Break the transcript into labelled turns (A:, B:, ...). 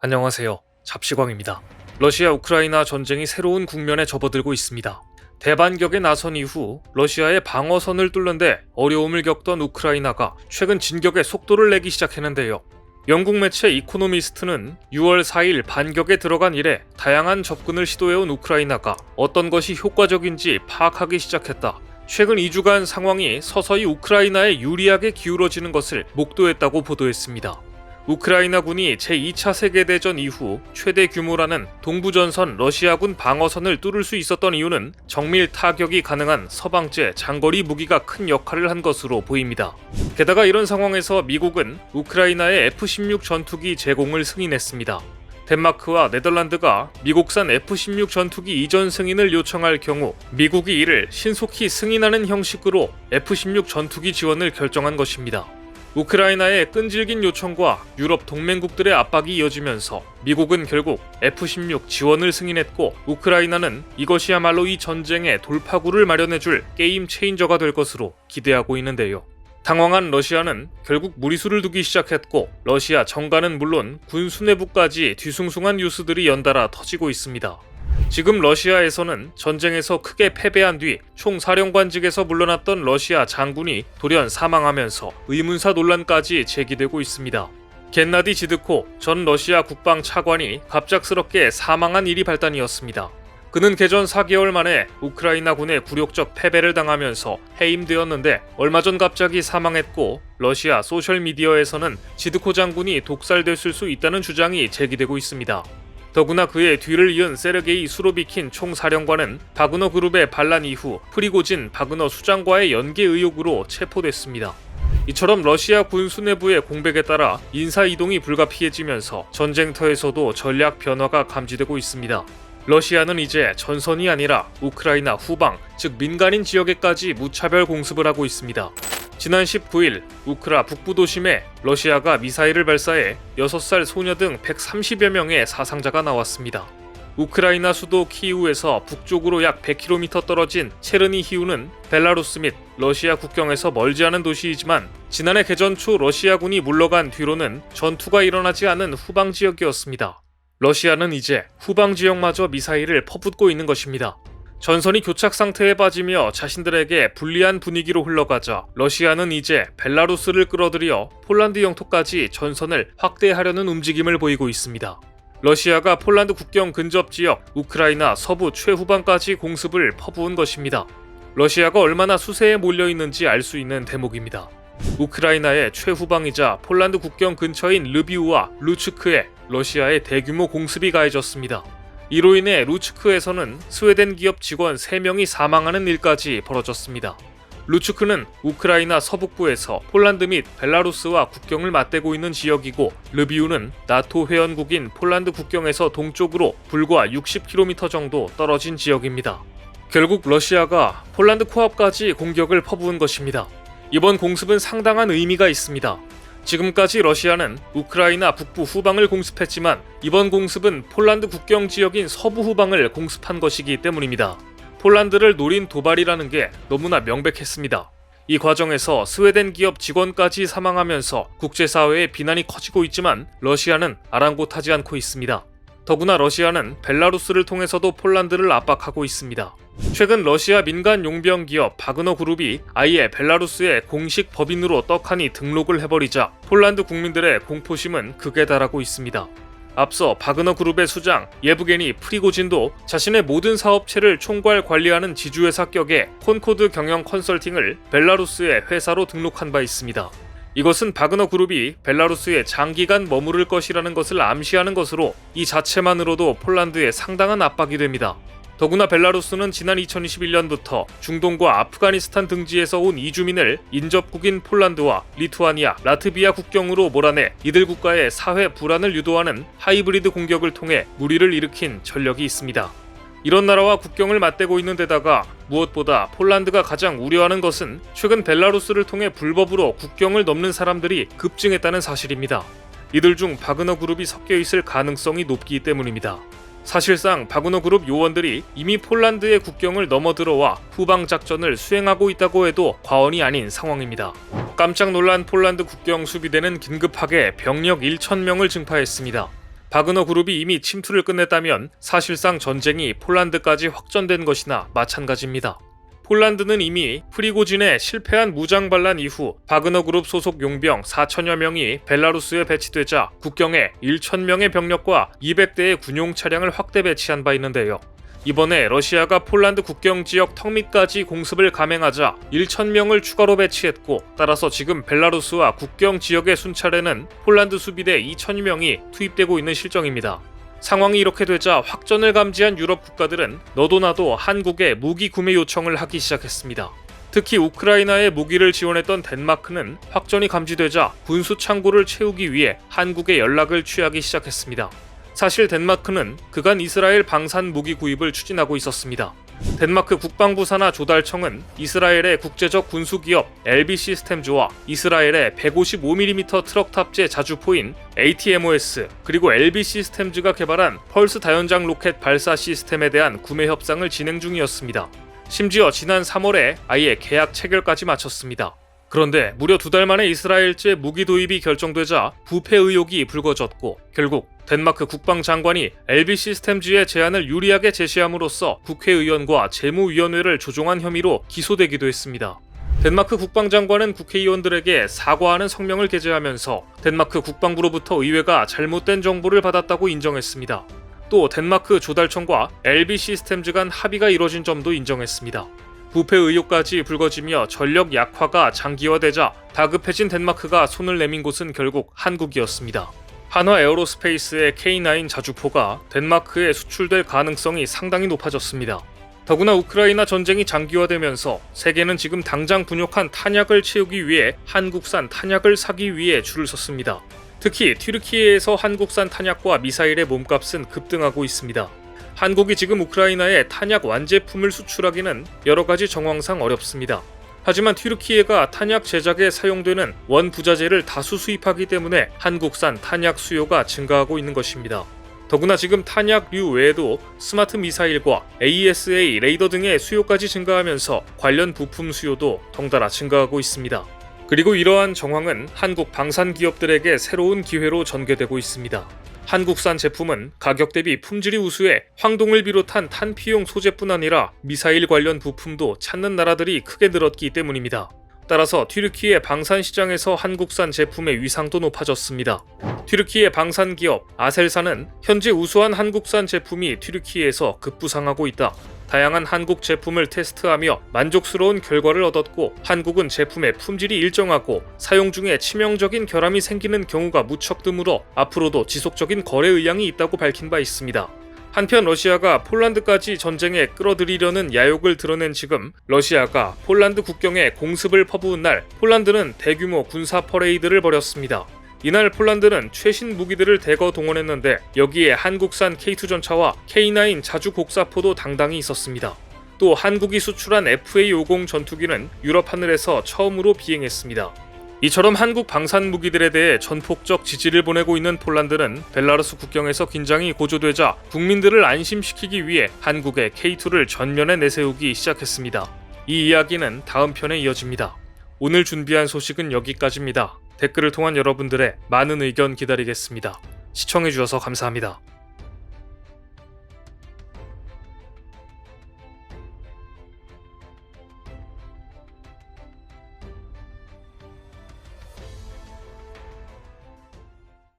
A: 안녕하세요. 잡시광입니다. 러시아 우크라이나 전쟁이 새로운 국면에 접어들고 있습니다. 대반격에 나선 이후 러시아의 방어선을 뚫는데 어려움을 겪던 우크라이나가 최근 진격에 속도를 내기 시작했는데요. 영국 매체 이코노미스트는 6월 4일 반격에 들어간 이래 다양한 접근을 시도해온 우크라이나가 어떤 것이 효과적인지 파악하기 시작했다. 최근 2주간 상황이 서서히 우크라이나에 유리하게 기울어지는 것을 목도했다고 보도했습니다. 우크라이나군이 제2차 세계대전 이후 최대 규모라는 동부전선 러시아군 방어선을 뚫을 수 있었던 이유는 정밀 타격이 가능한 서방제 장거리 무기가 큰 역할을 한 것으로 보입니다. 게다가 이런 상황에서 미국은 우크라이나의 F-16 전투기 제공을 승인했습니다. 덴마크와 네덜란드가 미국산 F-16 전투기 이전 승인을 요청할 경우 미국이 이를 신속히 승인하는 형식으로 F-16 전투기 지원을 결정한 것입니다. 우크라이나의 끈질긴 요청과 유럽 동맹국들의 압박이 이어지면서 미국은 결국 F-16 지원을 승인했고 우크라이나는 이것이야말로 이 전쟁의 돌파구를 마련해줄 게임 체인저가 될 것으로 기대하고 있는데요. 당황한 러시아는 결국 무리수를 두기 시작했고 러시아 정가는 물론 군 수뇌부까지 뒤숭숭한 뉴스들이 연달아 터지고 있습니다. 지금 러시아에서는 전쟁에서 크게 패배한 뒤 총사령관직에서 물러났던 러시아 장군이 돌연 사망하면서 의문사 논란까지 제기되고 있습니다. 겐나디 지드코 전 러시아 국방 차관이 갑작스럽게 사망한 일이 발단이었습니다. 그는 개전 4개월 만에 우크라이나군의 굴욕적 패배를 당하면서 해임되었는데 얼마 전 갑자기 사망했고 러시아 소셜미디어에서는 지드코 장군이 독살됐을 수 있다는 주장이 제기되고 있습니다. 더구나 그의 뒤를 이은 세르게이 수로비킨 총사령관은 바그너 그룹의 반란 이후 프리고진 바그너 수장과의 연계 의혹으로 체포됐습니다. 이처럼 러시아 군 수뇌부의 공백에 따라 인사 이동이 불가피해지면서 전쟁터에서도 전략 변화가 감지되고 있습니다. 러시아는 이제 전선이 아니라 우크라이나 후방, 즉 민간인 지역에까지 무차별 공습을 하고 있습니다. 지난 19일 우크라 북부 도심에 러시아가 미사일을 발사해 6살 소녀 등 130여 명의 사상자가 나왔습니다. 우크라이나 수도 키이우에서 북쪽으로 약 100km 떨어진 체르니히우는 벨라루스 및 러시아 국경에서 멀지 않은 도시이지만 지난해 개전 초 러시아군이 물러간 뒤로는 전투가 일어나지 않은 후방 지역이었습니다. 러시아는 이제 후방 지역마저 미사일을 퍼붓고 있는 것입니다. 전선이 교착 상태에 빠지며 자신들에게 불리한 분위기로 흘러가자 러시아는 이제 벨라루스를 끌어들여 폴란드 영토까지 전선을 확대하려는 움직임을 보이고 있습니다. 러시아가 폴란드 국경 근접 지역 우크라이나 서부 최후방까지 공습을 퍼부은 것입니다. 러시아가 얼마나 수세에 몰려있는지 알 수 있는 대목입니다. 우크라이나의 최후방이자 폴란드 국경 근처인 르비우와 루츠크에 러시아의 대규모 공습이 가해졌습니다. 이로 인해 루츠크에서는 스웨덴 기업 직원 3명이 사망하는 일까지 벌어졌습니다. 루츠크는 우크라이나 서북부에서 폴란드 및 벨라루스와 국경을 맞대고 있는 지역이고 르비우는 나토 회원국인 폴란드 국경에서 동쪽으로 불과 60km 정도 떨어진 지역입니다. 결국 러시아가 폴란드 코앞까지 공격을 퍼부은 것입니다. 이번 공습은 상당한 의미가 있습니다. 지금까지 러시아는 우크라이나 북부 후방을 공습했지만 이번 공습은 폴란드 국경 지역인 서부 후방을 공습한 것이기 때문입니다. 폴란드를 노린 도발이라는 게 너무나 명백했습니다. 이 과정에서 스웨덴 기업 직원까지 사망하면서 국제사회의 비난이 커지고 있지만 러시아는 아랑곳하지 않고 있습니다. 더구나 러시아는 벨라루스를 통해서도 폴란드를 압박하고 있습니다. 최근 러시아 민간 용병 기업 바그너 그룹이 아예 벨라루스의 공식 법인으로 떡하니 등록을 해버리자 폴란드 국민들의 공포심은 극에 달하고 있습니다. 앞서 바그너 그룹의 수장 예브게니 프리고진도 자신의 모든 사업체를 총괄 관리하는 지주회사 격의 콘코드 경영 컨설팅을 벨라루스의 회사로 등록한 바 있습니다. 이것은 바그너 그룹이 벨라루스에 장기간 머무를 것이라는 것을 암시하는 것으로 이 자체만으로도 폴란드에 상당한 압박이 됩니다. 더구나 벨라루스는 지난 2021년부터 중동과 아프가니스탄 등지에서 온 이주민을 인접국인 폴란드와 리투아니아, 라트비아 국경으로 몰아내 이들 국가의 사회 불안을 유도하는 하이브리드 공격을 통해 무리를 일으킨 전력이 있습니다. 이런 나라와 국경을 맞대고 있는 데다가 무엇보다 폴란드가 가장 우려하는 것은 최근 벨라루스를 통해 불법으로 국경을 넘는 사람들이 급증했다는 사실입니다. 이들 중 바그너 그룹이 섞여 있을 가능성이 높기 때문입니다. 사실상 바그너 그룹 요원들이 이미 폴란드의 국경을 넘어들어와 후방 작전을 수행하고 있다고 해도 과언이 아닌 상황입니다. 깜짝 놀란 폴란드 국경 수비대는 긴급하게 병력 1,000명을 증파했습니다. 바그너 그룹이 이미 침투를 끝냈다면 사실상 전쟁이 폴란드까지 확전된 것이나 마찬가지입니다. 폴란드는 이미 프리고진의 실패한 무장 반란 이후 바그너 그룹 소속 용병 4천여 명이 벨라루스에 배치되자 국경에 1,000명의 병력과 200대의 군용 차량을 확대 배치한 바 있는데요. 이번에 러시아가 폴란드 국경 지역 턱밑까지 공습을 감행하자 1,000명을 추가로 배치했고, 따라서 지금 벨라루스와 국경 지역의 순찰에는 폴란드 수비대 2,000여 명이 투입되고 있는 실정입니다. 상황이 이렇게 되자 확전을 감지한 유럽 국가들은 너도 나도 한국에 무기 구매 요청을 하기 시작했습니다. 특히 우크라이나에 무기를 지원했던 덴마크는 확전이 감지되자 군수 창고를 채우기 위해 한국에 연락을 취하기 시작했습니다. 사실 덴마크는 그간 이스라엘 방산 무기 구입을 추진하고 있었습니다. 덴마크 국방부 산하 조달청은 이스라엘의 국제적 군수기업 LB 시스템즈와 이스라엘의 155mm 트럭 탑재 자주포인 ATMOS 그리고 LB 시스템즈가 개발한 펄스 다연장 로켓 발사 시스템에 대한 구매 협상을 진행 중이었습니다. 심지어 지난 3월에 아예 계약 체결까지 마쳤습니다. 그런데 무려 2달 만에 이스라엘제 무기 도입이 결정되자 부패 의혹이 불거졌고, 결국 덴마크 국방장관이 LB 시스템즈의 제안을 유리하게 제시함으로써 국회의원과 재무위원회를 조종한 혐의로 기소되기도 했습니다. 덴마크 국방장관은 국회의원들에게 사과하는 성명을 게재하면서 덴마크 국방부로부터 의회가 잘못된 정보를 받았다고 인정했습니다. 또 덴마크 조달청과 LB 시스템즈 간 합의가 이뤄진 점도 인정했습니다. 부패 의혹까지 불거지며 전력 약화가 장기화되자 다급해진 덴마크가 손을 내민 곳은 결국 한국이었습니다. 한화 에어로스페이스의 K9 자주포가 덴마크에 수출될 가능성이 상당히 높아졌습니다. 더구나 우크라이나 전쟁이 장기화되면서 세계는 지금 당장 분욕한 탄약을 채우기 위해 한국산 탄약을 사기 위해 줄을 섰습니다. 특히 튀르키예에서 한국산 탄약과 미사일의 몸값은 급등하고 있습니다. 한국이 지금 우크라이나에 탄약 완제품을 수출하기는 여러가지 정황상 어렵습니다. 하지만 튀르키예가 탄약 제작에 사용되는 원부자재를 다수 수입하기 때문에 한국산 탄약 수요가 증가하고 있는 것입니다. 더구나 지금 탄약류 외에도 스마트 미사일과 AESA 레이더 등의 수요까지 증가하면서 관련 부품 수요도 덩달아 증가하고 있습니다. 그리고 이러한 정황은 한국 방산 기업들에게 새로운 기회로 전개되고 있습니다. 한국산 제품은 가격 대비 품질이 우수해 황동을 비롯한 탄피용 소재뿐 아니라 미사일 관련 부품도 찾는 나라들이 크게 늘었기 때문입니다. 따라서 튀르키예 방산 시장에서 한국산 제품의 위상도 높아졌습니다. 튀르키예 방산 기업 아셀산은 현재 우수한 한국산 제품이 튀르키예에서 급부상하고 있다. 다양한 한국 제품을 테스트하며 만족스러운 결과를 얻었고, 한국은 제품의 품질이 일정하고 사용 중에 치명적인 결함이 생기는 경우가 무척 드물어 앞으로도 지속적인 거래 의향이 있다고 밝힌 바 있습니다. 한편 러시아가 폴란드까지 전쟁에 끌어들이려는 야욕을 드러낸 지금 러시아가 폴란드 국경에 공습을 퍼부은 날 폴란드는 대규모 군사 퍼레이드를 벌였습니다. 이날 폴란드는 최신 무기들을 대거 동원했는데 여기에 한국산 K2 전차와 K9 자주 곡사포도 당당히 있었습니다. 또 한국이 수출한 FA-50 전투기는 유럽 하늘에서 처음으로 비행했습니다. 이처럼 한국 방산 무기들에 대해 전폭적 지지를 보내고 있는 폴란드는 벨라루스 국경에서 긴장이 고조되자 국민들을 안심시키기 위해 한국의 K2를 전면에 내세우기 시작했습니다. 이 이야기는 다음 편에 이어집니다. 오늘 준비한 소식은 여기까지입니다. 댓글을 통한 여러분들의 많은 의견 기다리겠습니다. 시청해주셔서 감사합니다.